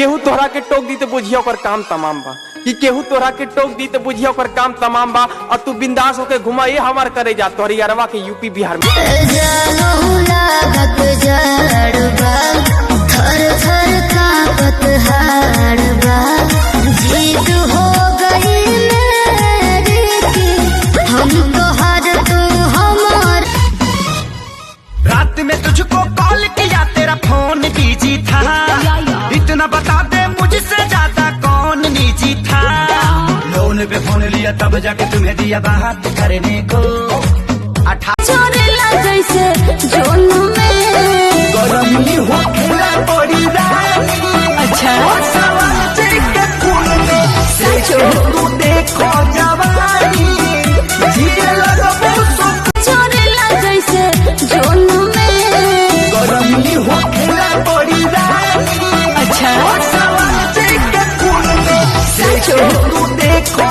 केहू तोहरा के टोक दी तो बुझिया ओकर काम तमाम बा, कि केहू तोहरा के टोक दी तो बुझिया ओकर काम तमाम बा। और तू बिंदास होके घुमा ये हमार करे जा तोहरी अरवा के यूपी बिहार में। रात में तुझको कॉल किया तेरा फोन बिजी था, इतना बता दे मुझसे ज्यादा कौन निजी था। लोन पे फोन लिया तब जाके तुम्हें दिया बात करने को। जैसे जोन में गर्मी हो खेला बड़ी अच्छा तू देखो जवानी जैसे जोन में गर्मी हो खेला बड़ी अच्छा तू देखो